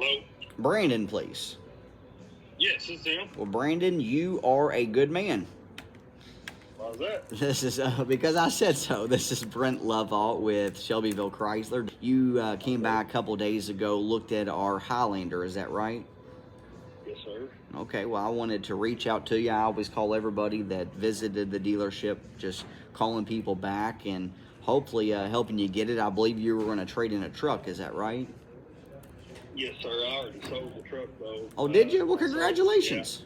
Hello? Brandon, please. Yes, it's him. Well, Brandon, you are a good man. How's that? This is because I said so. This is Brent Lovault with Shelbyville Chrysler. You came by a couple days ago, looked at our Highlander. Is that right? Yes, sir. Okay, well, I wanted to reach out to you. I always call everybody that visited the dealership, just calling people back and hopefully helping you get it. I believe you were going to trade in a truck. Is that right? Yes, sir. I already sold the truck, though. Oh, did you? Well, I sold- congratulations.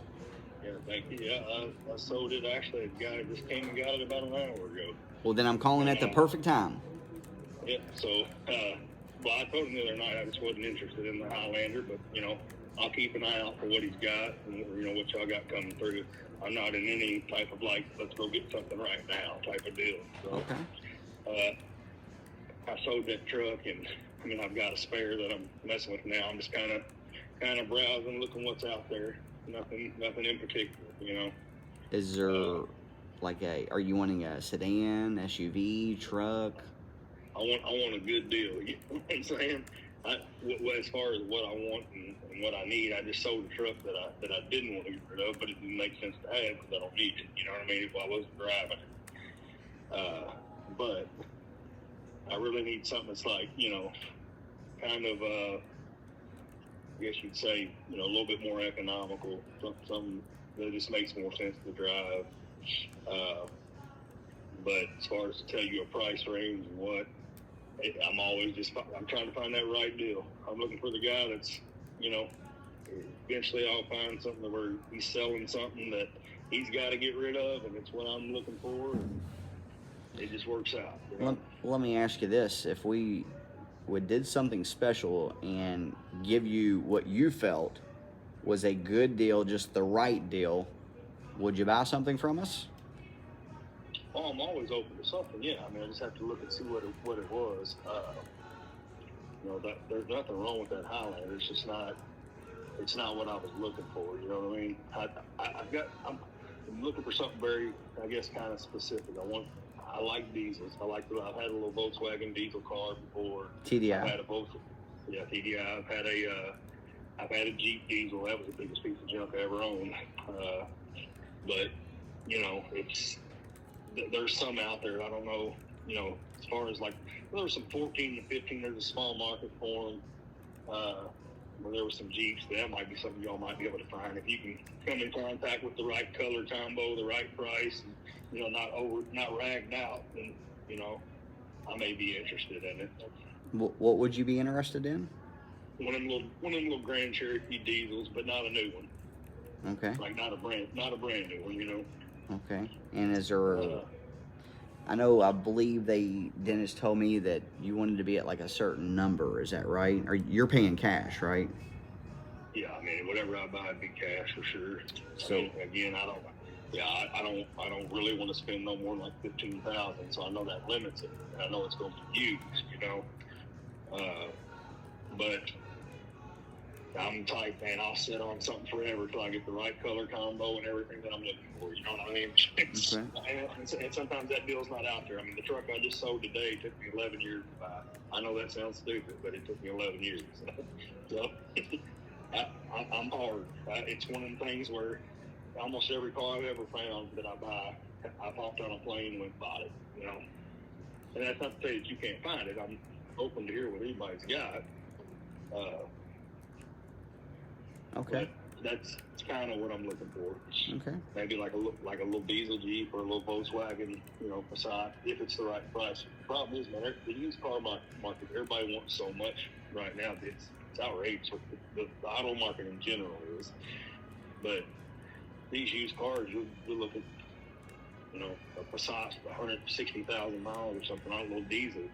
Yeah, thank you. Yeah, I sold it. Actually, a guy just came and got it about an hour ago. Well, then I'm calling at the perfect time. Yeah, so, well, I told him the other night I just wasn't interested in the Highlander, but, I'll keep an eye out for what he's got and, what y'all got coming through. I'm not in any type of, let's go get something right now type of deal. So, Okay. I sold that truck, and I've got a spare that I'm messing with now. I'm just kind of browsing, looking what's out there. Nothing in particular, Is there are you wanting a sedan, SUV, truck? I want a good deal. You know what I'm saying? As far as what I want and what I need, I just sold a truck that I didn't want to get rid of, but it didn't make sense to have because I don't need it. You know what I mean? If I wasn't driving it. But I really need something that's kind of, I guess you'd say, a little bit more economical, something that just makes more sense to drive. But as far as to tell you a price range and what, I'm trying to find that right deal. I'm looking for the guy that's, eventually I'll find something where he's selling something that he's got to get rid of, and it's what I'm looking for. And it just works out. Let me ask you this: if we did something special and give you what you felt was a good deal, just the right deal, would you buy something from us? Oh, I'm always open to something. Yeah, I just have to look and see what it was. There's nothing wrong with that Highlander. It's just not. It's not what I was looking for. You know what I mean? I'm looking for something very, I guess, kind of specific. I like diesels. I've had a little Volkswagen diesel car before. TDI. I've had a TDI. I've had a Jeep diesel. That was the biggest piece of junk I ever owned. But there's some out there. I don't know. As far as there's some 14 to 15. There's a small market for them. Where there was some Jeeps, that might be something y'all might be able to find if you can come in contact with the right color combo, the right price, and not ragged out. Then I may be interested in it. What would you be interested in? One of them little Grand Cherokee diesels, but not a new one. Okay. Not a brand new one. Okay. And is there? I believe Dennis told me that you wanted to be at a certain number. Is that right? Or you're paying cash, right? Yeah, whatever I buy would be cash for sure. So again, I don't really want to spend no more than $15,000. So I know that limits it, and I know it's going to be used, but I'm the type, man, I'll sit on something forever until I get the right color combo and everything that I'm looking for. You know what I mean? Okay. And sometimes that deal's not out there. The truck I just sold today took me 11 years to buy. I know that sounds stupid, but it took me 11 years. So I'm hard. It's one of the things where almost every car I've ever found that I buy, I popped on a plane and went and bought it, And that's not to say that you can't find it. I'm open to hear what anybody's got. Okay. That's kind of what I'm looking for. Okay. Maybe like a little diesel Jeep or a little Volkswagen, Passat, if it's the right price. The problem is, man, the used car market, everybody wants so much right now. It's outrageous. The auto market in general is. But these used cars, you look at, a Passat, 160,000 miles or something on a little diesel.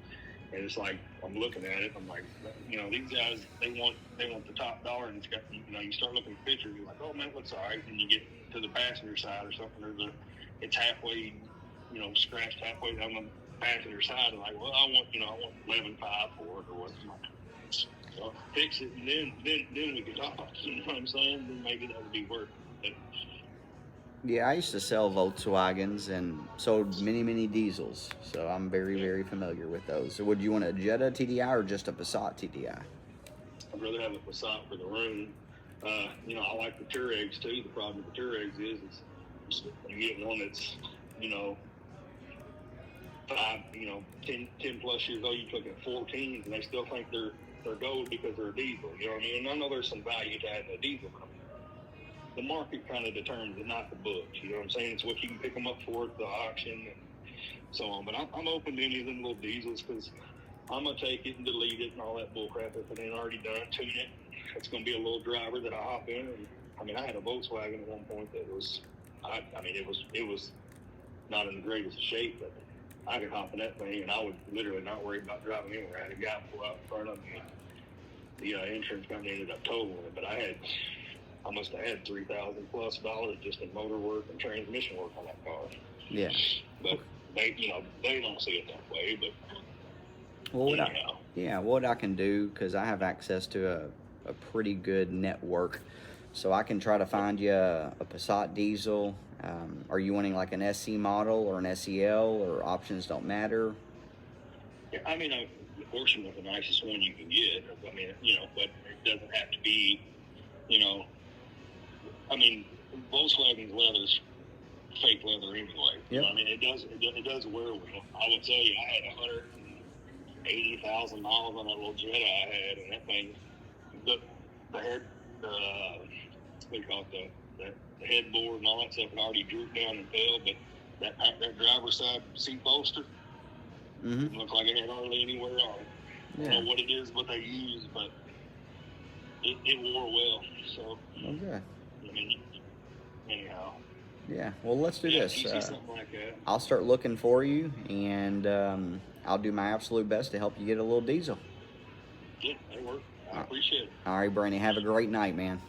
And it's I'm looking at it, I'm like, these guys, they want the top dollar, and it's got, you start looking at pictures, you're like, oh man, it looks all right. And you get to the passenger side or something, it's halfway, scratched halfway down the passenger side, and well, I want 11.5 for it or whatnot. So fix it, and then we can talk. You know what I'm saying? Then maybe that would be worth it. Yeah, I used to sell Volkswagens and sold many diesels, so I'm very familiar with those. So would you want a Jetta TDI or just a Passat TDI? I'd rather have a Passat for the room. You know, I like the Touaregs too. The problem with the Touaregs is you get one that's, you know, 10 plus years old. You look at 14s, and they still think they're gold because they're a diesel. You know what I mean? And I know there's some value to having a diesel, but the market kind of determines it, not the book. You know what I'm saying? It's what you can pick them up for at the auction and so on. But I'm open to any of them little diesels because I'm going to take it and delete it and all that bull crap if it ain't already done, tune it. It's going to be a little driver that I hop in. And, I mean, I had a Volkswagen at one point that was, it was not in the greatest shape, but I could hop in that thing and I would literally not worry about driving anywhere. I had a guy pull out in front of me. The insurance company ended up totaling it, but I must have had $3,000+ just in motor work and transmission work on that car. Yeah. But they don't see it that way. But what I can do, because I have access to a pretty good network, so I can try to find you a Passat diesel. Are you wanting like an SC model or an SEL, or options don't matter? Yeah, I mean, of course you want the nicest one you can get. I mean, but it doesn't have to be, I mean, Volkswagen's leather's fake leather anyway. Yep. I mean, it does wear well. I will tell you, I had 180,000 miles on that little Jetta I had, and that thing, the head, what do you call it, the headboard and all that stuff had already drooped down and fell, but that driver's side seat bolster looked like it had hardly anywhere on it. Yeah. I don't know what it is, what they use, but it wore well. So, okay. I mean, anyhow. Yeah, well, let's do this. You see something like that. I'll start looking for you, and I'll do my absolute best to help you get a little diesel. Yeah, that'll work. I appreciate it. All right, Brandy, have a great night, man.